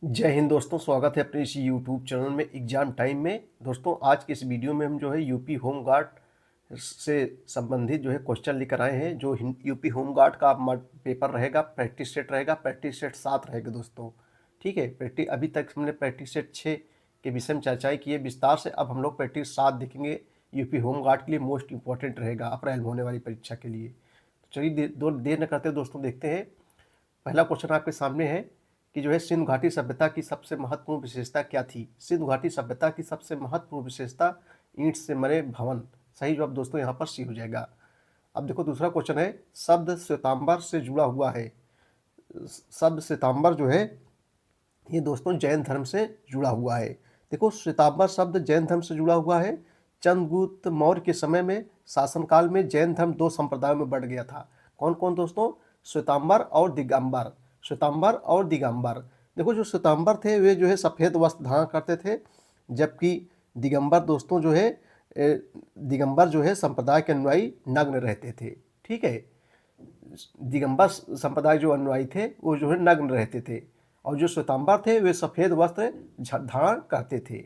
जय हिंद दोस्तों, स्वागत है अपने इस यूट्यूब चैनल में एग्जाम टाइम में। दोस्तों आज के इस वीडियो में हम जो है यूपी होम गार्ड से संबंधित जो है क्वेश्चन लेकर आए हैं। जो यूपी होम गार्ड का पेपर रहेगा, प्रैक्टिस सेट रहेगा, प्रैक्टिस सेट 7 रहेगा दोस्तों। ठीक है, प्रैक्टिस अभी तक हमने प्रैक्टिस सेट 6 के विषय में चर्चा की है विस्तार से। अब हम लोग प्रैक्टिस 7 देखेंगे। यूपी होम गार्ड के लिए मोस्ट इंपॉर्टेंट रहेगा अप्रैल में होने वाली परीक्षा के लिए। तो चलिए देर न करते दोस्तों देखते हैं। पहला क्वेश्चन आपके सामने है कि जो है सिंधु घाटी सभ्यता की सबसे महत्वपूर्ण विशेषता क्या थी। सिंधु घाटी सभ्यता की सबसे महत्वपूर्ण विशेषता ईंट से बने भवन। सही जवाब दोस्तों यहाँ पर सी हो जाएगा। अब देखो दूसरा क्वेश्चन है, शब्द श्वेतांबर से जुड़ा हुआ है। शब्द श्वेतांबर जो है ये दोस्तों जैन धर्म से जुड़ा हुआ है। देखो श्वेतांबर शब्द जैन धर्म से जुड़ा हुआ है। चंद्रगुप्त मौर्य के समय में शासनकाल में जैन धर्म 2 संप्रदायों में बढ़ गया था। कौन कौन दोस्तों? श्वेतांबर और दिगंबर। श्वेतांबर और दिगंबर। देखो जो श्वेतांबर थे वे जो है सफ़ेद वस्त्र धारण करते थे, जबकि दिगंबर दोस्तों जो है दिगंबर जो है संप्रदाय के अनुयायी नग्न रहते थे। ठीक है, दिगंबर संप्रदाय जो अनुयायी थे वो जो है नग्न रहते थे, और जो श्वेतांबर थे वे सफ़ेद वस्त्र धारण करते थे।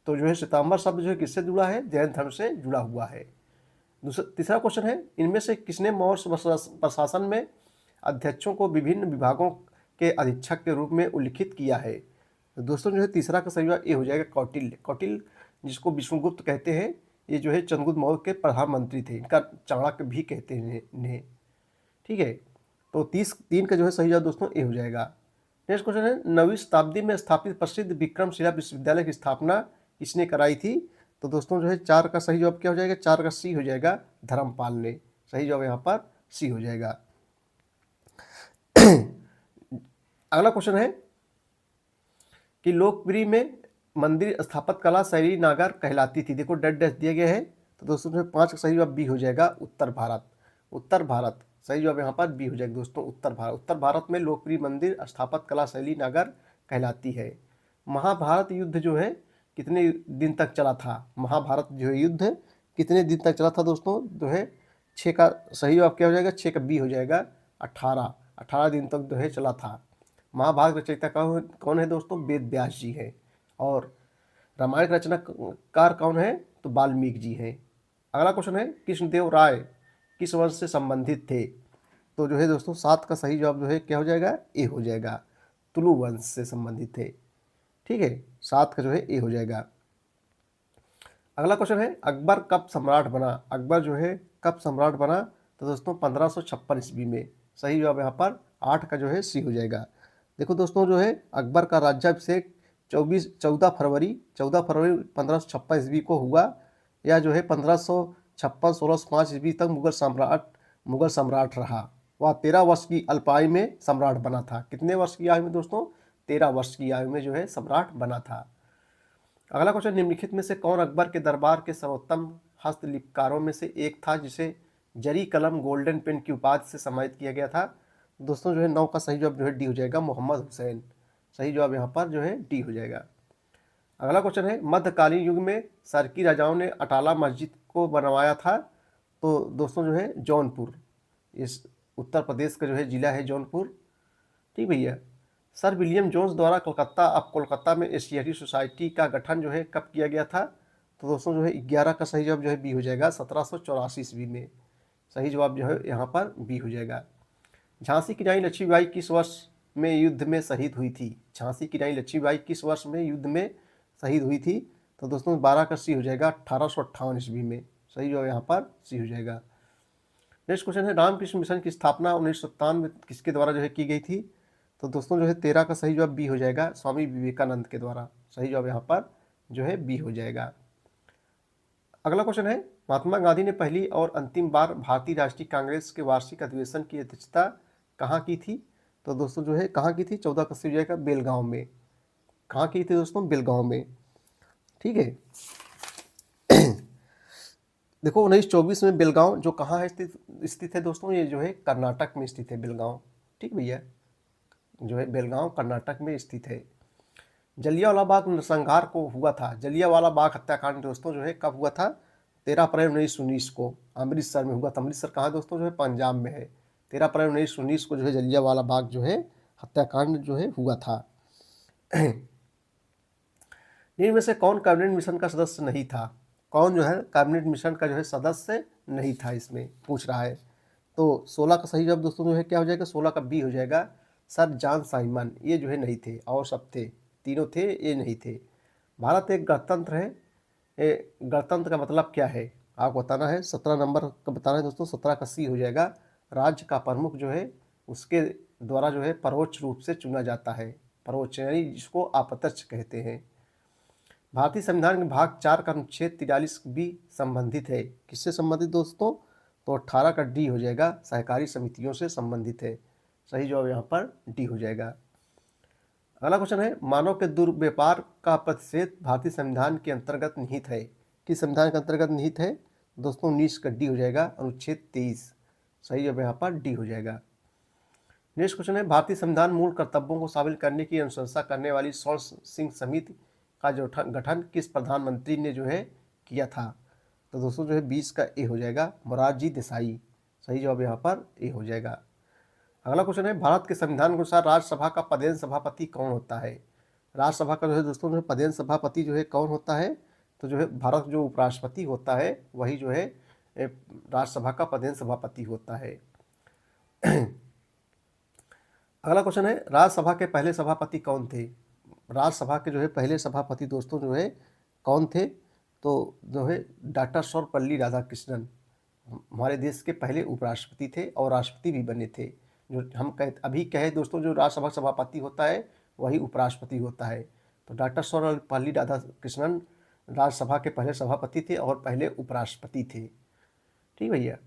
तो जो है श्वेतांबर शब्द जो है किससे जुड़ा है? जैन धर्म से जुड़ा हुआ है। तीसरा क्वेश्चन है, इनमें से किसने मौर्य प्रशासन में अध्यक्षों को विभिन्न विभागों के अधीक्षक के रूप में उल्लिखित किया है? तो दोस्तों जो है तीसरा का सही जवाब ये हो जाएगा कौटिल्य। कौटिल्य जिसको विष्णुगुप्त कहते हैं, ये जो है चंद्रगुप्त मौर्य के प्रधानमंत्री थे। इनका चाणक्य भी कहते हैं इन्हें। ठीक है, तो 3 का जो है सही जवाब दोस्तों ये हो जाएगा। नेक्स्ट क्वेश्चन है, 9वीं शताब्दी में स्थापित प्रसिद्ध विक्रमशिला विश्वविद्यालय की स्थापना किसने कराई थी? तो दोस्तों जो है 4 का सही जवाब क्या हो जाएगा? 4 का सी हो जाएगा, धर्मपाल ने। सही जवाब यहाँ पर सी हो जाएगा। अगला क्वेश्चन है कि लोकप्रिय में मंदिर स्थापत्य कला शैली नागर कहलाती थी। देखो डेड डैश दिया गया है, तो दोस्तों जो 5 का सही जवाब बी हो जाएगा, उत्तर भारत। उत्तर भारत सही जवाब यहाँ पर बी हो जाएगा दोस्तों, उत्तर भारत। उत्तर भारत में लोकप्रिय मंदिर स्थापत्य कला शैली नागर कहलाती है। महाभारत युद्ध जो है कितने दिन तक चला था? महाभारत जो है युद्ध कितने दिन तक चला था दोस्तों? जो है 6 का सही जवाब क्या हो जाएगा? 6 का बी हो जाएगा, 18 दिन तक जो है चला था। महाभारत रचयिता कौन है दोस्तों? वेद व्यास जी हैं। और रामायण का रचनाकार कौन है? तो वाल्मीकि जी हैं। अगला क्वेश्चन है, कृष्णदेव राय किस वंश से संबंधित थे? तो जो है दोस्तों 7 का सही जवाब जो है क्या हो जाएगा? ए हो जाएगा, तुलु वंश से संबंधित थे। ठीक है, 7 का जो है ए हो जाएगा। अगला क्वेश्चन है, अकबर कब सम्राट बना? अकबर जो है कब सम्राट बना? तो दोस्तों 1556 ईस्वी में। सही जवाब यहाँ पर 8 का जो है सी हो जाएगा। देखो दोस्तों जो है अकबर का राज्याभिषेक 14 फरवरी 1556 ईस्वी को हुआ, या जो है 1556 1605 ईस्वी तक मुगल सम्राट रहा। वह 13 वर्ष की अल्पायु में सम्राट बना था। कितने वर्ष की आयु में दोस्तों? 13 वर्ष की आयु में जो है सम्राट बना था। अगला क्वेश्चन, निम्नलिखित में से कौन अकबर के दरबार के सर्वोत्तम हस्तलिपिकारों में से एक था जिसे जरी कलम गोल्डन पेन की उपाधि से सम्मानित किया गया था? दोस्तों जो है 9 का सही जवाब जो है डी हो जाएगा, मोहम्मद हुसैन। सही जवाब यहाँ पर जो है डी हो जाएगा। अगला क्वेश्चन है, मध्यकालीन युग में सरकी राजाओं ने अटाला मस्जिद को बनवाया था? तो दोस्तों जो है जौनपुर, इस उत्तर प्रदेश का जो है जिला है जौनपुर। ठीक भैया। सर विलियम जोन्स द्वारा कोलकाता में एशियाटिक सोसाइटी का गठन जो है कब किया गया था? तो दोस्तों जो है 11 का सही जवाब जो है बी हो जाएगा, 1784 ईस्वी में। सही जवाब जो है यहाँ पर बी हो जाएगा। झांसी की रानी लक्ष्मीबाई किस वर्ष में युद्ध में शहीद हुई थी? झांसी की रानी लक्ष्मीबाई किस वर्ष में युद्ध में शहीद हुई थी? तो दोस्तों 12 का सी हो जाएगा, 1858 ईस्वी में। सही जवाब यहाँ पर सी हो जाएगा। नेक्स्ट क्वेश्चन है, रामकृष्ण मिशन की स्थापना 1997 में किसके द्वारा जो है की गई थी? तो दोस्तों जो है 13 का सही जवाब बी हो जाएगा, स्वामी विवेकानंद के द्वारा। सही जवाब यहाँ पर जो है बी हो जाएगा। अगला क्वेश्चन है, महात्मा गांधी ने पहली और अंतिम बार भारतीय राष्ट्रीय कांग्रेस के वार्षिक अधिवेशन की अध्यक्षता कहाँ की थी? तो दोस्तों जो है कहाँ की थी? 14 का सही हो जाएगा, बेलगांव में। कहाँ की थी दोस्तों? बेलगांव में। ठीक है। देखो 1924 में बेलगांव जो कहाँ है स्थित है दोस्तों? ये जो है कर्नाटक में स्थित है बेलगांव। ठीक भैया, जो है बेलगांव कर्नाटक में स्थित है। जलियांवाला बाग नरसंहार को हुआ था। जलियांवाला बाग हत्याकांड दोस्तों जो है कब हुआ था? 13 अप्रैल 1919 को अमृतसर में हुआ था। अमृतसर कहाँ दोस्तों? जो है पंजाब में है। 13 अप्रैल 1919 को जो है जलियांवाला बाग जो है हत्याकांड जो है हुआ था। निम्न में से कौन कैबिनेट मिशन का सदस्य नहीं था? कौन जो है कैबिनेट मिशन का जो है सदस्य नहीं था, इसमें पूछ रहा है। तो 16 का सही जवाब दोस्तों जो है क्या हो जाएगा? 16 का बी हो जाएगा, सर जॉन साइमन। ये जो है नहीं थे, और सब थे, तीनों थे, ये नहीं थे। भारत एक गणतंत्र है। गणतंत्र का मतलब क्या है आपको बताना है। 17 नंबर का बताना है दोस्तों। 17 का सी हो जाएगा, राज्य का प्रमुख जो है उसके द्वारा जो है परोक्ष रूप से चुना जाता है। परोक्ष यानी जिसको अप्रत्यक्ष कहते हैं। भारतीय संविधान के भाग 4 का अनुच्छेद 43 भी संबंधित है। किससे संबंधित दोस्तों? तो 18 का डी हो जाएगा, सहकारी समितियों से संबंधित है। सही जवाब यहाँ पर डी हो जाएगा। अगला क्वेश्चन है, मानव के दुर्व्यवहार का प्रतिषेध भारतीय संविधान के अंतर्गत निहित है। किस संविधान के अंतर्गत निहित है दोस्तों? 19 का डी हो जाएगा, अनुच्छेद 23। सही जवाब यहाँ पर डी हो जाएगा। नेक्स्ट क्वेश्चन है, भारतीय संविधान मूल कर्तव्यों को शामिल करने की अनुशंसा करने वाली स्वर्ण सिंह समिति का जो गठन किस प्रधानमंत्री ने जो है किया था? तो दोस्तों जो है 20 का ए हो जाएगा, मोरारजी देसाई। सही जवाब यहाँ पर ए हो जाएगा। अगला क्वेश्चन है, भारत के संविधान के अनुसार राज्यसभा का पदेन सभापति कौन होता है? राज्यसभा का जो है दोस्तों जो है पदेन सभापति जो है कौन होता है? तो जो है भारत जो उपराष्ट्रपति होता है वही जो है राज्यसभा का पदेन सभापति होता है। अगला क्वेश्चन है, राज्यसभा के पहले सभापति कौन थे? राज्यसभा के जो है पहले सभापति दोस्तों जो है कौन थे? तो जो है डॉक्टर सर्वपल्ली राधाकृष्णन हमारे देश के पहले उपराष्ट्रपति थे और राष्ट्रपति भी बने थे। जो हम अभी कहे दोस्तों, जो राज्यसभा सभापति होता है वही उपराष्ट्रपति होता है। तो डॉक्टर सर्वपल्ली राधाकृष्णन राज्यसभा के पहले सभापति थे और पहले उपराष्ट्रपति थे। ठीक भैया।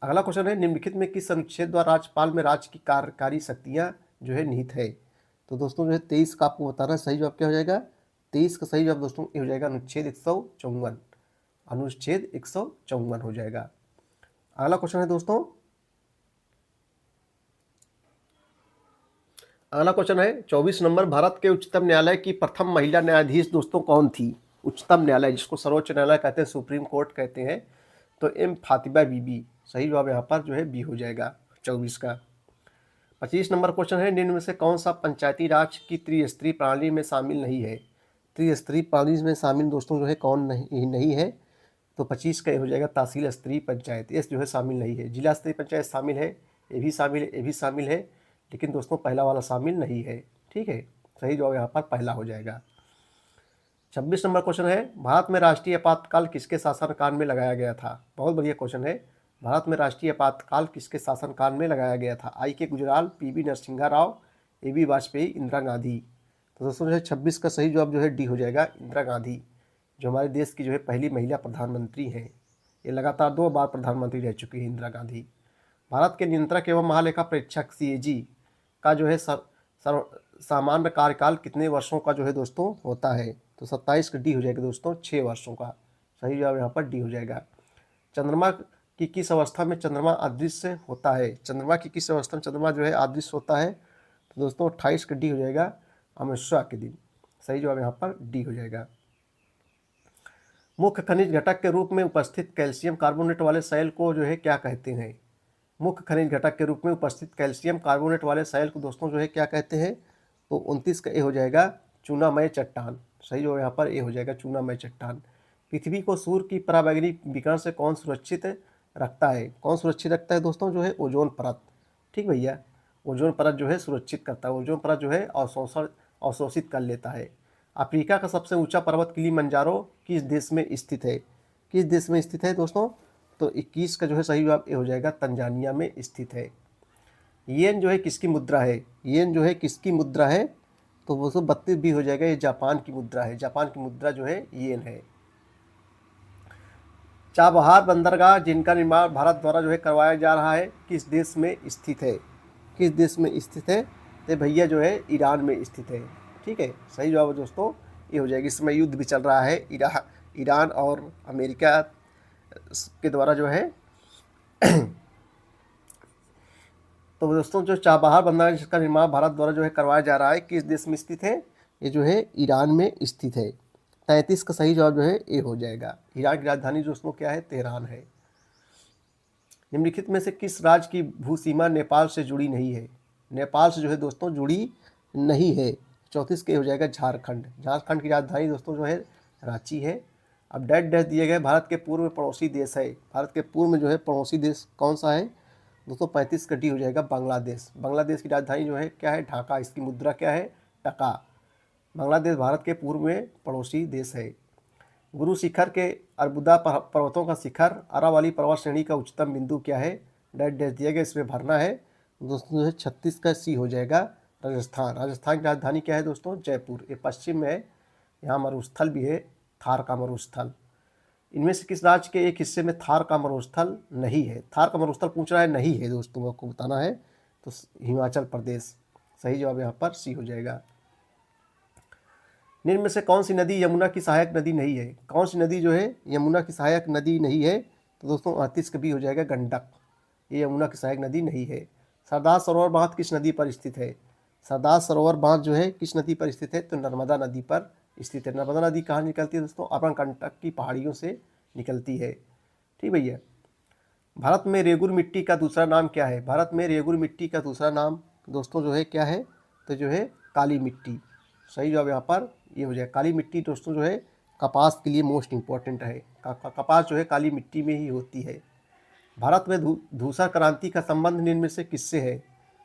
अगला क्वेश्चन है, निम्नलिखित में किस अनुच्छेद द्वारा राज्यपाल में राज्य की कार्यकारी शक्तियाँ जो है निहित है? तो दोस्तों जो है 23 का आपको बताना है। सही जवाब क्या हो जाएगा? 23 का सही जवाब दोस्तों ये हो जाएगा, अनुच्छेद 154। अनुच्छेद 154 हो जाएगा। अगला क्वेश्चन है दोस्तों, अगला क्वेश्चन है 24 नंबर, भारत के उच्चतम न्यायालय की प्रथम महिला न्यायाधीश दोस्तों कौन थी? उच्चतम न्यायालय जिसको सर्वोच्च न्यायालय कहते हैं, सुप्रीम कोर्ट कहते हैं, तो एम फातिमा बीबी। सही जवाब यहाँ पर जो है बी हो जाएगा 24 का। 25 नंबर क्वेश्चन है, निम्न में से कौन सा पंचायती राज की त्रिस्तरीय प्रणाली में शामिल नहीं है? त्रिस्तरीय प्रणाली में शामिल दोस्तों जो है कौन नहीं है? तो 25 का हो जाएगा, तहसील स्तरीय पंचायत। ये जो है शामिल नहीं है। जिला स्तरीय पंचायत शामिल है, ये भी शामिल है, ये भी शामिल है, लेकिन दोस्तों पहला वाला शामिल नहीं है। ठीक है, सही जवाब यहाँ पर पहला हो जाएगा। 26 नंबर क्वेश्चन है, भारत में राष्ट्रीय आपातकाल किसके शासनकाल में लगाया गया था? बहुत बढ़िया क्वेश्चन है। भारत में राष्ट्रीय आपातकाल किसके शासनकाल में लगाया गया था? आई के गुजराल, पीवी नरसिम्हा राव, एबी वाजपेयी, इंदिरा गांधी। तो दोस्तों जो है 26 का सही जवाब जो है डी हो जाएगा, इंदिरा गांधी, जो हमारे देश की जो है पहली महिला प्रधानमंत्री हैं। ये लगातार 2 बार प्रधानमंत्री रह चुकी हैं इंदिरा गांधी। भारत के नियंत्रक एवं महालेखा परीक्षक सीएजी का जो है सामान्य कार्यकाल कितने वर्षों का जो है दोस्तों होता है? तो 27 का डी हो जाएगा दोस्तों, 6 वर्षों का। सही जवाब यहाँ पर डी हो जाएगा। चंद्रमा की किस अवस्था में चंद्रमा अदृश्य होता है? चंद्रमा की किस अवस्था में चंद्रमा जो है अदृश्य होता है? तो दोस्तों 28 का डी हो जाएगा, अमावस्या के दिन। सही जवाब यहाँ पर डी हो जाएगा। मुख्य खनिज घटक के रूप में उपस्थित कैल्शियम कार्बोनेट वाले सेल को जो है क्या कहते हैं? मुख्य खनिज घटक के रूप में उपस्थित कैल्शियम कार्बोनेट वाले सेल को दोस्तों जो है क्या कहते हैं? तो 29 का ए हो जाएगा, चूनामय चट्टान। सही जो यहाँ पर ए हो जाएगा, चूनामय चट्टान। पृथ्वी को सूर्य की पराबैंगनी विकिरण से कौन सुरक्षित रखता है? कौन सुरक्षित रखता है दोस्तों? जो है ओजोन परत। ठीक भैया, ओजोन परत जो है सुरक्षित करता है। ओजोन परत जो है अवशोषित कर लेता है। अफ्रीका का सबसे ऊंचा पर्वत किलिमंजारो किस देश में स्थित है? किस देश में स्थित है दोस्तों? तो 21 का जो है सही जवाब ये हो जाएगा, तंजानिया में स्थित है। येन जो है किसकी मुद्रा है? येन जो है किसकी मुद्रा है? तो वो 32 भी हो जाएगा, ये जापान की मुद्रा है। जापान की मुद्रा जो है येन है। चाबहार बंदरगाह जिनका निर्माण भारत द्वारा जो है करवाया जा रहा है, किस देश में स्थित है? किस देश में स्थित है? तो भैया जो है ईरान में स्थित है। ठीक है, सही जवाब दोस्तों ये हो जाएगी। इस समय युद्ध भी चल रहा है ईरान और अमेरिका के द्वारा जो है। तो दोस्तों जो चाबहार बंदरगाह जिसका निर्माण भारत द्वारा जो है करवाया जा रहा है, किस देश में स्थित है? ये जो है ईरान में स्थित है। 33 का सही जवाब जो है ए हो जाएगा। ईरान की राजधानी दोस्तों क्या है? तेहरान है। निम्नलिखित में से किस राज्य की भूसीमा नेपाल से जुड़ी नहीं है? नेपाल से जो है दोस्तों जुड़ी नहीं है। 34 के हो जाएगा झारखंड। झारखंड की राजधानी दोस्तों जो है रांची है। अब डैश डैश दिए गए, भारत के पूर्व में पड़ोसी देश है। भारत के पूर्व में जो है पड़ोसी देश कौन सा है दोस्तों? 35 का डी हो जाएगा बांग्लादेश। बांग्लादेश की राजधानी जो है क्या है? ढाका। इसकी मुद्रा क्या है? टका। बांग्लादेश भारत के पूर्व में पड़ोसी देश है। गुरु शिखर के अर्बुदा पर्वतों का शिखर अरावली पर्वत श्रेणी का उच्चतम बिंदु क्या है? डैश डैश दिया गया, इसमें भरना है दोस्तों। जो है 36 का सी हो जाएगा राजस्थान। राजस्थान की राजधानी क्या है दोस्तों? जयपुर। ये पश्चिम में है, यहाँ मरुस्थल भी है, थार का मरुस्थल। इनमें से किस राज्य के एक हिस्से में थार का मरुस्थल नहीं है? थार का मरुस्थल पूछ रहा है, नहीं है दोस्तों, आपको बताना है। तो हिमाचल प्रदेश। सही जवाब यहाँ पर सी हो जाएगा। निम्न में से कौन सी नदी यमुना की सहायक नदी नहीं है? कौन सी नदी जो है यमुना की सहायक नदी नहीं है? तो दोस्तों 38 का भी हो जाएगा गंडक। ये यमुना की सहायक नदी नहीं है। सरदार सरोवर बांध किस नदी पर स्थित है? सरदार सरोवर बांध जो है किस नदी पर स्थित है? तो नर्मदा नदी पर स्थित है। नर्मदा नदी कहाँ निकलती है दोस्तों? अमरकंटक की पहाड़ियों से निकलती है। ठीक भैया। भारत में रेगुर मिट्टी का दूसरा नाम क्या है? भारत में रेगुर मिट्टी का दूसरा नाम दोस्तों जो है क्या है? तो जो है काली मिट्टी। सही जवाब यहाँ पर ये हो जाए। काली मिट्टी दोस्तों जो है कपास के लिए मोस्ट इम्पॉर्टेंट है। कपास जो है काली मिट्टी में ही होती है। भारत में धूसर क्रांति का संबंध निम्न में से किससे है?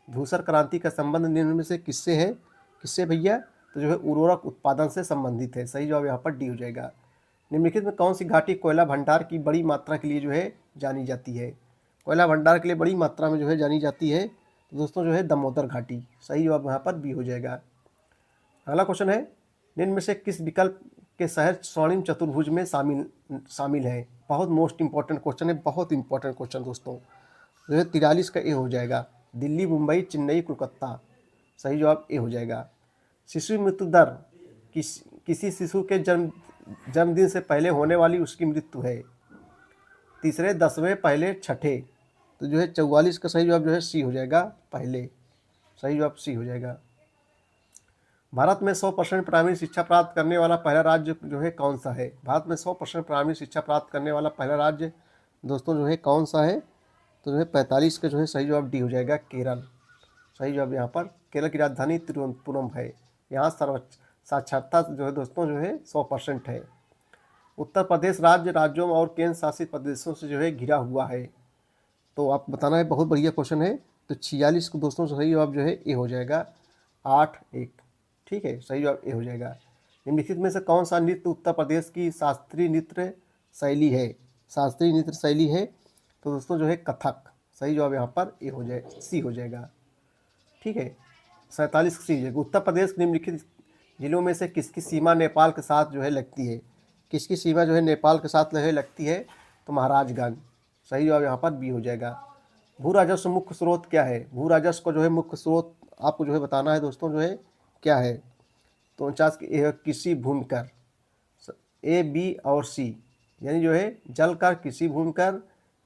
धूसर क्रांति का संबंध निम्न में से किससे है? किससे भैया? तो जो है उर्वरक उत्पादन से संबंधित है। सही जवाब यहाँ पर डी हो जाएगा। निम्नलिखित में कौन सी घाटी कोयला भंडार की बड़ी मात्रा के लिए जो है जानी जाती है? कोयला भंडार के लिए बड़ी मात्रा में जो है जानी जाती है तो दोस्तों जो है दामोदर घाटी। सही जवाब यहाँ पर बी हो जाएगा। अगला क्वेश्चन है, निम्न में से किस विकल्प के शहर स्वर्णिम चतुर्भुज में शामिल है? बहुत मोस्ट इंपॉर्टेंट क्वेश्चन है, बहुत इंपॉर्टेंट क्वेश्चन दोस्तों। जो है 43 का ए हो जाएगा। दिल्ली, मुंबई, चेन्नई, कोलकाता। सही जवाब ए हो जाएगा। शिशु मृत्यु दर किसी शिशु के जन्मदिन से पहले होने वाली उसकी मृत्यु है। तीसरे, 10वें, पहले, छठे। तो जो है 44 का सही जवाब जो है सी हो जाएगा, पहले। सही जवाब सी हो जाएगा। भारत में 100% प्राइमरी शिक्षा प्राप्त करने वाला पहला राज्य जो है कौन सा है? भारत में 100% प्राइमरी शिक्षा प्राप्त करने वाला पहला राज्य दोस्तों जो है कौन सा है? तो जो है 45 का जो है सही जवाब डी हो जाएगा, केरल। सही जवाब यहाँ पर केरल की राजधानी तिरुवनंतपुरम है। यहाँ साक्षरता जो है दोस्तों जो है 100% है। उत्तर प्रदेश राज्य राज्यों और केंद्र शासित प्रदेशों से जो है घिरा हुआ है। तो आप बताना है, बहुत बढ़िया क्वेश्चन है। तो 46 को दोस्तों सही जवाब जो है ए हो जाएगा, 8-1। ठीक है, सही जवाब ए हो जाएगा। निम्नलिखित में से कौन सा नृत्य उत्तर प्रदेश की शास्त्रीय नृत्य शैली है? शास्त्रीय नृत्य शैली है तो दोस्तों जो है कथक। सही जवाब यहाँ पर ए हो जाए, सी हो जाएगा। ठीक है, 47 सी हो जाएगा। उत्तर प्रदेश निम्नलिखित जिलों में से किसकी सीमा नेपाल के साथ जो है लगती है? किसकी सीमा जो है नेपाल के साथ लगती है? तो महाराजगंज। सही जवाब यहाँ पर बी हो जाएगा। भू राजस्व मुख्य स्रोत क्या है? भू राजस्व को जो है मुख्य स्रोत आपको जो है बताना है दोस्तों जो है क्या है? तो 49 की कृषि भूमि कर, ए, बी और सी, यानी जो है जल कर, कृषि भूमि कर,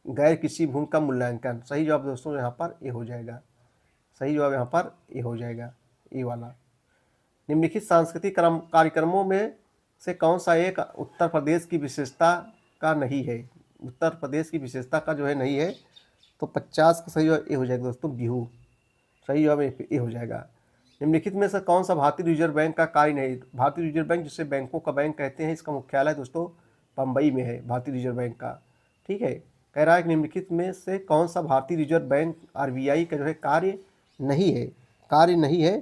गैर कृषि भूमि का मूल्यांकन। सही जवाब दोस्तों यहाँ पर ए हो जाएगा। सही जवाब यहाँ पर ए हो जाएगा, ए वाला। निम्नलिखित सांस्कृतिक कार्यक्रमों में से कौन सा एक उत्तर प्रदेश की विशेषता का नहीं है? उत्तर प्रदेश की विशेषता का जो है नहीं है। तो 50 का सही जवाब ए हो जाएगा दोस्तों, बिहू। सही जवाब ए हो जाएगा। निम्नलिखित में से कौन सा भारतीय रिजर्व बैंक का कार्य नहीं? भारतीय रिजर्व बैंक, जिसे बैंकों का बैंक कहते हैं, इसका मुख्यालय दोस्तों बम्बई में है, भारतीय रिजर्व बैंक का। ठीक है, कह रहा है कि निम्नलिखित में से कौन सा भारतीय रिजर्व बैंक आरबीआई का जो है कार्य नहीं है? कार्य नहीं है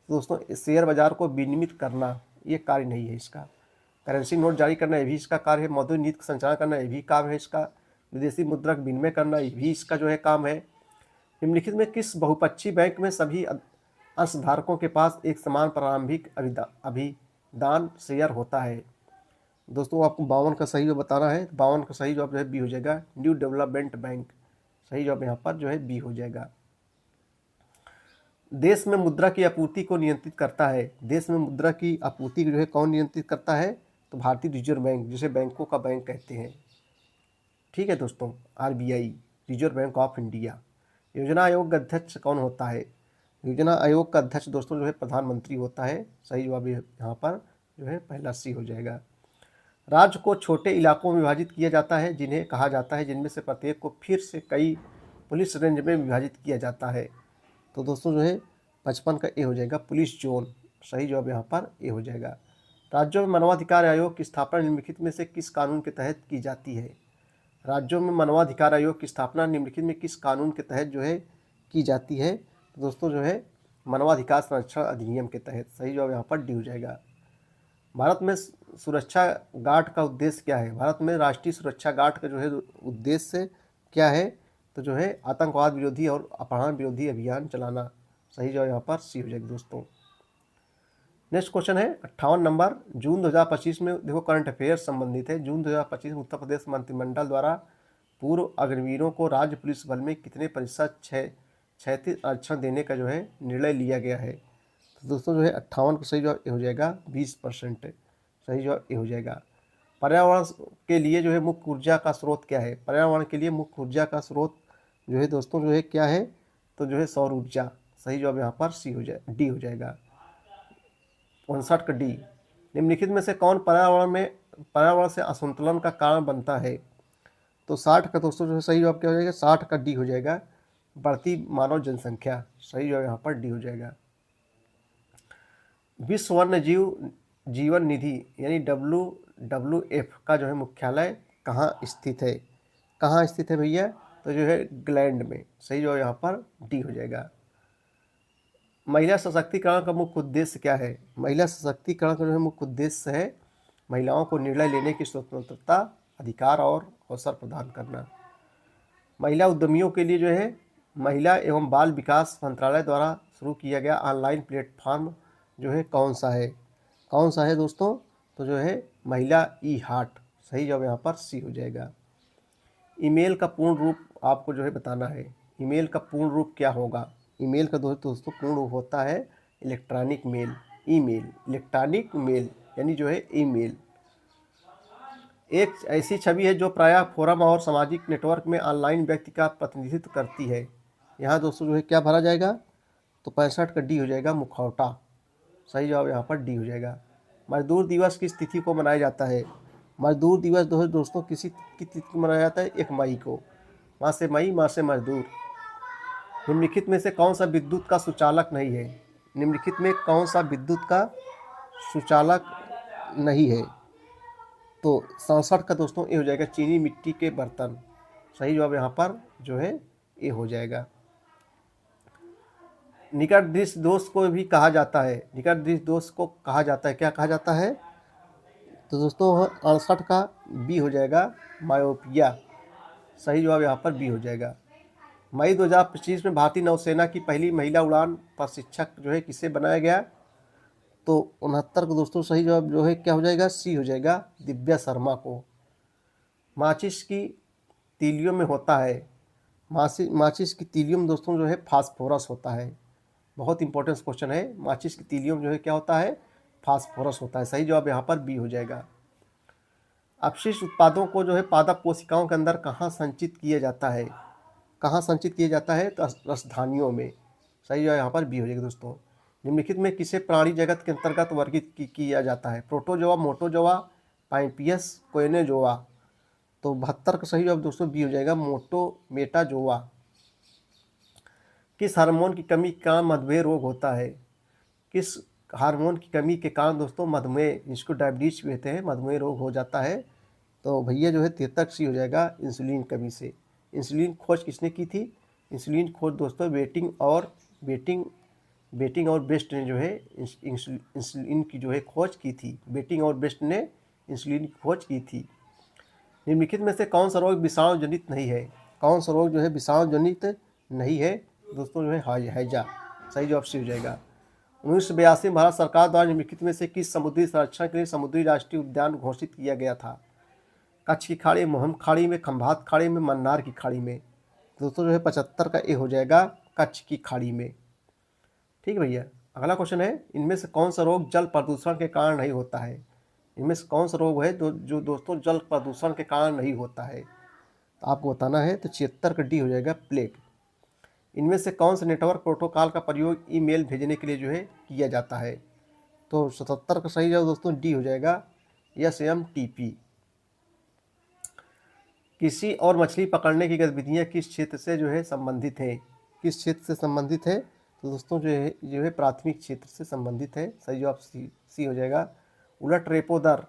दोस्तों, शेयर बाजार को विनियमित करना ये कार्य नहीं है इसका। करेंसी नोट जारी करना ये भी इसका कार्य है। मौद्रिक नीति का संचालन करना ये भी काम है इसका। विदेशी मुद्रा विनिमय करना ये भी इसका जो है काम है। निम्नलिखित में किस बहुपक्षीय बैंक में सभी अंशधारकों के पास एक समान प्रारंभिक अभिदान शेयर होता है? दोस्तों आपको 52 का सही जवाब बताना है। 52 का सही जवाब जो है बी हो जाएगा, न्यू डेवलपमेंट बैंक। सही जवाब यहाँ पर जो है बी हो जाएगा। देश में मुद्रा की आपूर्ति को नियंत्रित करता है? देश में मुद्रा की आपूर्ति जो है कौन नियंत्रित करता है? तो भारतीय रिजर्व बैंक, जिसे बैंकों का बैंक कहते हैं। ठीक है दोस्तों, RBI, reserve bank of India. योजना आयोग का अध्यक्ष कौन होता है? योजना आयोग का अध्यक्ष दोस्तों जो है प्रधानमंत्री होता है। सही जवाब यहाँ पर जो है पहला सी हो जाएगा। राज्य को छोटे इलाकों में विभाजित किया जाता है, जिन्हें कहा जाता है, जिनमें से प्रत्येक को फिर से कई पुलिस रेंज में विभाजित किया जाता है। तो दोस्तों जो है 55 का ए हो जाएगा, पुलिस जोन। सही जवाब यहाँ पर ए हो जाएगा। राज्यों में मानवाधिकार आयोग की स्थापना निम्नलिखित में से किस कानून के तहत की जाती है? राज्यों में मानवाधिकार आयोग की स्थापना निम्नलिखित में किस कानून के तहत जो है की जाती है? तो दोस्तों जो है मानवाधिकार संरक्षण अधिनियम के तहत। सही जवाब यहाँ पर डी हो जाएगा। भारत में सुरक्षा गार्ड का उद्देश्य क्या है? भारत में राष्ट्रीय सुरक्षा गार्ड का जो है उद्देश्य क्या है? तो जो है आतंकवाद विरोधी और अपहरण विरोधी अभियान चलाना। सही जवाब यहाँ पर सी हो जाएगी दोस्तों। नेक्स्ट क्वेश्चन है 58 नंबर। जून 2025 में देखो करंट अफेयर संबंधित है। जून 2025 में उत्तर प्रदेश मंत्रिमंडल द्वारा पूर्व अग्निवीरों को राज्य पुलिस बल में कितने प्रतिशत क्षैतिज आरक्षण देने का जो है निर्णय लिया गया है? तो दोस्तों जो है 58 का सही जवाब ए हो जाएगा 20%। सही जवाब ए हो जाएगा। पर्यावरण के लिए जो है मुख्य ऊर्जा का स्रोत क्या है? पर्यावरण के लिए मुख्य ऊर्जा का स्रोत जो है दोस्तों जो है क्या है? तो जो है सौर ऊर्जा। सही जवाब यहाँ पर सी हो जाए डी हो जाएगा। 59 का डी। निम्नलिखित में से कौन पर्यावरण से असंतुलन का कारण बनता है? तो 60 का दोस्तों जो है सही जवाब क्या हो जाएगा? 60 का डी हो जाएगा बढ़ती मानव जनसंख्या। सही जवाब यहाँ पर डी हो जाएगा। विश्व वन्य जीवन निधि यानी WWF का जो है मुख्यालय कहाँ स्थित है? कहाँ स्थित है भैया? तो जो है इंग्लैंड में। सही जवाब यहाँ पर डी हो जाएगा। महिला सशक्तिकरण का मुख्य उद्देश्य क्या है? महिला सशक्तिकरण का जो है मुख्य उद्देश्य है महिलाओं को निर्णय लेने की स्वतंत्रता, अधिकार और अवसर प्रदान करना। महिला उद्यमियों के लिए जो है महिला एवं बाल विकास मंत्रालय द्वारा शुरू किया गया ऑनलाइन प्लेटफॉर्म जो है कौन सा है? कौन सा है दोस्तों? तो जो है महिला ई-हाट। सही जवाब यहाँ पर सी हो जाएगा। ईमेल का पूर्ण रूप आपको जो है बताना है। ईमेल का पूर्ण रूप क्या होगा? ईमेल का दोस्तों पूर्ण रूप होता है electronic mail. Email electronic mail यानी जो है ईमेल एक ऐसी छवि है जो प्रायः फोरम और सामाजिक नेटवर्क में ऑनलाइन व्यक्ति का प्रतिनिधित्व करती है। यहाँ दोस्तों जो है क्या भरा जाएगा? तो 65 का डी हो जाएगा मुखौटा। सही जवाब यहाँ पर डी हो जाएगा। मजदूर दिवस किस तिथि को मनाया जाता है? मजदूर दिवस दोस्तों किसी की तिथि को मनाया जाता है? 1 मई को। माँ से मई, माँ से मजदूर। निम्नलिखित में से कौन सा विद्युत का सुचालक नहीं है? निम्नलिखित में कौन सा विद्युत का सुचालक नहीं है? तो 67 का दोस्तों ए हो जाएगा चीनी मिट्टी के बर्तन। सही जवाब यहाँ पर जो है ए हो जाएगा। निकट दृष्टि दोष को भी कहा जाता है। निकट दृष्टि दोष को कहा जाता है, क्या कहा जाता है? तो दोस्तों 68 का बी हो जाएगा मायोपिया। सही जवाब यहाँ पर बी हो जाएगा। मई 2025 में भारतीय नौसेना की पहली महिला उड़ान प्रशिक्षक जो है किसे बनाया गया? तो 69 को दोस्तों सही जवाब जो है क्या हो जाएगा? सी हो जाएगा दिव्या शर्मा को। माचिस की तीलियों में होता है। माचिस की तीलियों में दोस्तों जो है फास्फोरस होता है। बहुत इंपॉर्टेंट क्वेश्चन है। माचिस की तीलियों में जो है क्या होता है? फास्फोरस होता है। सही जवाब यहाँ पर बी हो जाएगा। अपशिष्ट उत्पादों को जो है पादप कोशिकाओं के अंदर कहाँ संचित किया जाता है? कहाँ संचित किया जाता है? तो रसधानियों में। सही जवाब यहाँ पर बी हो जाएगा दोस्तों। निम्नलिखित में किसे प्राणी जगत के अंतर्गत वर्गीकृत किया जाता है? प्रोटोजोआ, मोटोजोआ, पाइपियस, कोएनोजोआ। तो 72 का सही जवाब दोस्तों बी हो जाएगा मेटाजोआ। किस हार्मोन की कमी के कारण मधुमेह रोग होता है? किस हार्मोन की कमी के कारण दोस्तों मधुमेह, जिसको डायबिटीज कहते हैं, मधुमेह रोग हो जाता है? तो भैया जो है 73 सी हो जाएगा इंसुलिन कमी से। इंसुलिन खोज किसने की थी? इंसुलिन खोज दोस्तों बेटिंग और बेस्ट ने जो है इंसुलिन की जो है खोज की थी। बेटिंग और बेस्ट ने इंसुलिन की खोज की थी। निम्नलिखित में से कौन सा रोग विषाणु जनित नहीं है? कौन सा रोग जो है विषाणु जनित नहीं है? दोस्तों जो है हैजा। सही जवाब सी हो जाएगा। 1982 में भारत सरकार द्वारा निम्नलिखित में से किस समुद्री संरक्षण के लिए समुद्री राष्ट्रीय उद्यान घोषित किया गया था? कच्छ की खाड़ी, मोहम खाड़ी में, खंभात खाड़ी में, मन्नार की खाड़ी में। दोस्तों जो है 75 का ए हो जाएगा कच्छ की खाड़ी में। ठीक है भैया। अगला क्वेश्चन है इनमें से कौन सा रोग जल प्रदूषण के कारण नहीं होता है? इनमें से कौन सा रोग है जो दोस्तों जल प्रदूषण के कारण नहीं होता है? तो आपको बताना है। तो 76 का डी हो जाएगा प्लेग। इनमें से कौन से नेटवर्क प्रोटोकॉल का प्रयोग ईमेल भेजने के लिए जो है किया जाता है? तो 77 का सही जवाब दोस्तों डी हो जाएगा SMTP। कृषि और मछली पकड़ने की गतिविधियां किस क्षेत्र से जो है संबंधित है? किस क्षेत्र से संबंधित है? तो दोस्तों जो है प्राथमिक क्षेत्र से संबंधित है। सही जवाब सी हो जाएगा। उलट रेपो दर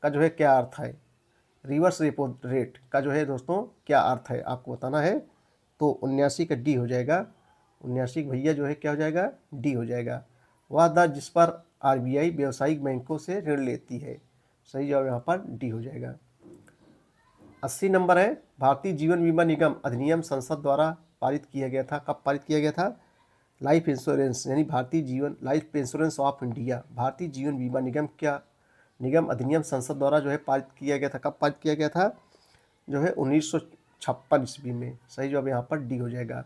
का जो है क्या अर्थ है, रिवर्स रेपो रेट का जो है दोस्तों क्या अर्थ है आपको बताना है। तो 79 का डी हो जाएगा। 79 भैया जो है क्या हो जाएगा, डी हो जाएगा। वह दर जिस पर आरबीआई व्यावसायिक बैंकों से ऋण लेती है। सही जवाब यहाँ पर डी हो जाएगा। 80 नंबर है, भारतीय जीवन बीमा निगम अधिनियम संसद द्वारा पारित किया गया था। कब पारित किया गया था? लाइफ इंश्योरेंस यानी Bharatiya Jeevan life insurance of India, Bharatiya Jeevan बीमा निगम अधिनियम संसद द्वारा जो है पारित किया गया था। कब पारित किया गया था? जो है 1956 ईस्वी में। सही जवाब यहाँ पर डी हो जाएगा।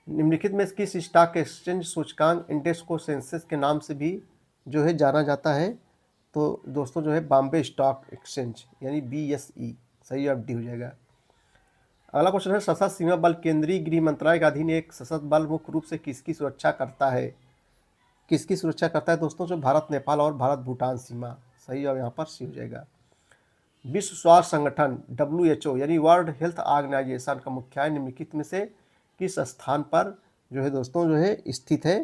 निम्नलिखित में किस स्टॉक एक्सचेंज सूचकांक इंडेक्स को सेंसेक्स के नाम से भी जो है जाना जाता है? तो दोस्तों जो है बॉम्बे स्टॉक एक्सचेंज यानी BSE। सही जवाब डी हो जाएगा। अगला क्वेश्चन है, सशस्त्र सीमा बल केंद्रीय गृह मंत्रालय के अधीन एक सशस्त्र बल मुख्य रूप से किसकी सुरक्षा करता है? किसकी सुरक्षा करता है दोस्तों? जो भारत नेपाल और भारत भूटान सीमा। सही जवाब यहाँ पर सी हो जाएगा। विश्व स्वास्थ्य संगठन WHO यानी वर्ल्ड हेल्थ ऑर्गेनाइजेशन का मुख्यालय निम्नलिखित में से किस स्थान पर जो है दोस्तों जो है स्थित है?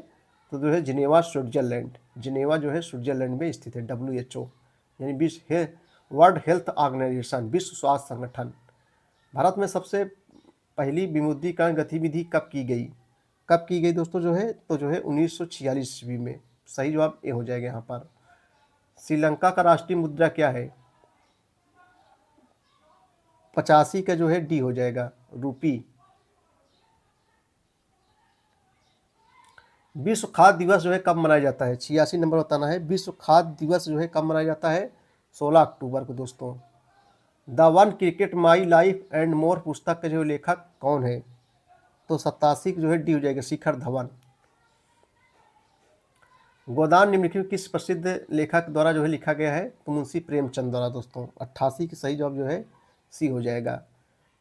तो जो है जिनेवा स्विट्जरलैंड, जिनेवा जो है स्विट्जरलैंड में स्थित है। WHO यानी वर्ल्ड हेल्थ ऑर्गेनाइजेशन, विश्व स्वास्थ्य संगठन। भारत में सबसे पहली विमुद्रीकरण गतिविधि कब की गई? कब की गई दोस्तों जो है? तो जो है 1946 ईस्वी में। सही जवाब ए हो जाएगा यहाँ पर। श्रीलंका का राष्ट्रीय मुद्रा क्या है? 85 का जो है डी हो जाएगा, रूपी। विश्व खाद्य दिवस जो है कब मनाया जाता है? 86 नंबर बताना है। विश्व खाद्य दिवस जो है कब मनाया जाता है? 16 अक्टूबर को दोस्तों। The one cricket my life and more पुस्तक के जो लेखक कौन है? तो 87 जो है डी हो जाएगा, शिखर धवन। गोदान निम्नलिखित किस प्रसिद्ध लेखक द्वारा जो है लिखा गया है? तो मुंशी प्रेमचंद द्वारा दोस्तों। 88 की सही जवाब जो है सी हो जाएगा।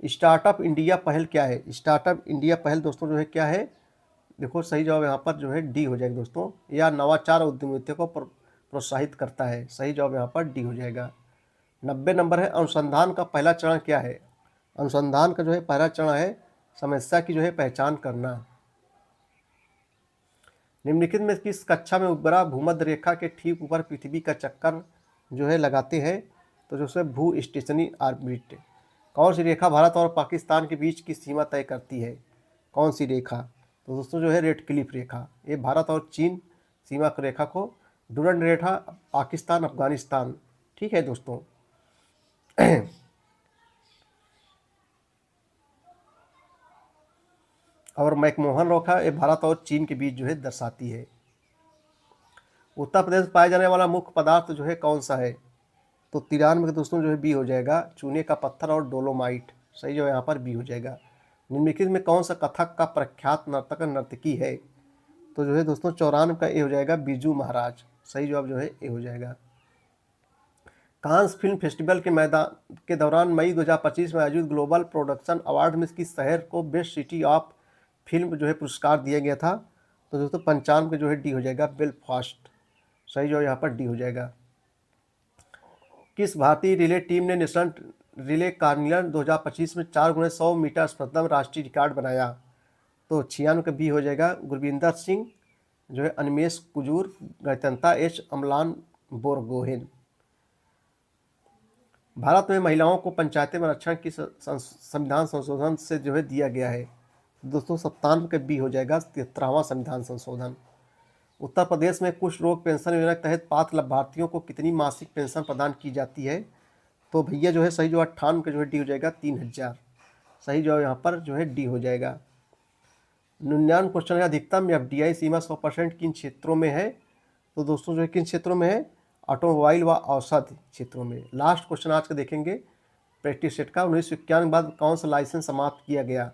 स्टार्टअप इंडिया पहल क्या है? स्टार्टअप इंडिया पहल दोस्तों जो है क्या है? देखो सही जवाब यहाँ पर जो है डी हो जाएगा दोस्तों। यह नवाचार उद्यमिता को प्रोत्साहित करता है। सही जवाब यहाँ पर डी हो जाएगा। 90 नंबर है, अनुसंधान का पहला चरण क्या है? अनुसंधान का जो है पहला चरण है समस्या की जो है पहचान करना। निम्नलिखित में किस कक्षा में उपग्रह भूमध्य रेखा के ठीक ऊपर पृथ्वी का चक्कर जो है लगाते हैं? तो जो है भू स्टेशनरी ऑर्बिट। कौन सी रेखा भारत और पाकिस्तान के बीच की सीमा तय करती है? कौन सी रेखा? तो दोस्तों जो है रेड क्लिफ रेखा। ये भारत और चीन सीमा रेखा को, डुरंड रेखा पाकिस्तान अफगानिस्तान। ठीक है दोस्तों। और मैकमोहन रेखा ये भारत और चीन के बीच जो है दर्शाती है। उत्तर प्रदेश में पाया जाने वाला मुख्य पदार्थ जो है कौन सा है? तो 93 के दोस्तों जो है बी हो जाएगा, चूने का पत्थर और डोलोमाइट। सही जो है यहाँ पर बी हो जाएगा। निम्नलिखित में कौन सा कथक का प्रख्यात नर्तकी है? तो जो है दोस्तों 94 का ए हो जाएगा, बिरजू महाराज। सही जवाब जो है ए हो जाएगा। कांस फिल्म फेस्टिवल के दौरान मई 2025 में आयोजित ग्लोबल प्रोडक्शन अवार्ड में किस शहर को बेस्ट सिटी ऑफ फिल्म जो है पुरस्कार दिया गया था? तो दोस्तों 95 का जो है डी हो जाएगा, बेलफास्ट। सही जो यहाँ पर डी हो जाएगा। किस भारतीय रिले टीम ने नेशनल रिले कार्निवल 2025 में 4x100 मीटर स्पर्धा में राष्ट्रीय रिकॉर्ड बनाया? तो 96 का बी हो जाएगा, गुरविंदर सिंह जो है, अनिमेश कुजूर, गणतंत्रा एच अमलान बोरगोहेन। भारत में महिलाओं को पंचायती में आरक्षण की संविधान संशोधन से जो है दिया गया है? दोस्तों 97 का बी हो जाएगा, 73वां संविधान संशोधन। उत्तर प्रदेश में कुष्ठ रोग पेंशन योजना के तहत पात्र लाभार्थियों को कितनी मासिक पेंशन प्रदान की जाती है? तो भैया जो है सही जो 98 का जो है डी हो जाएगा, 3000। सही जो यहाँ पर जो है डी हो जाएगा। 99 क्वेश्चन है, अधिकतम FDI सीमा 100% किन क्षेत्रों में है? तो दोस्तों जो है किन क्षेत्रों में है? ऑटोमोबाइल व औषध क्षेत्रों में। लास्ट क्वेश्चन आज का देखेंगे प्रैक्टिस सेट का। 1991 के बाद कौन सा लाइसेंस समाप्त किया गया?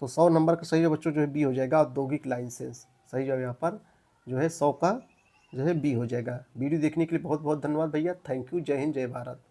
तो 100 नंबर का सही जो बच्चों जो है बी हो जाएगा, औद्योगिक लाइसेंस। सही जो यहाँ पर जो है 100 का जो है बी हो जाएगा। वीडियो देखने के लिए बहुत बहुत धन्यवाद भैया। Thank you. जय हिंद, जय भारत।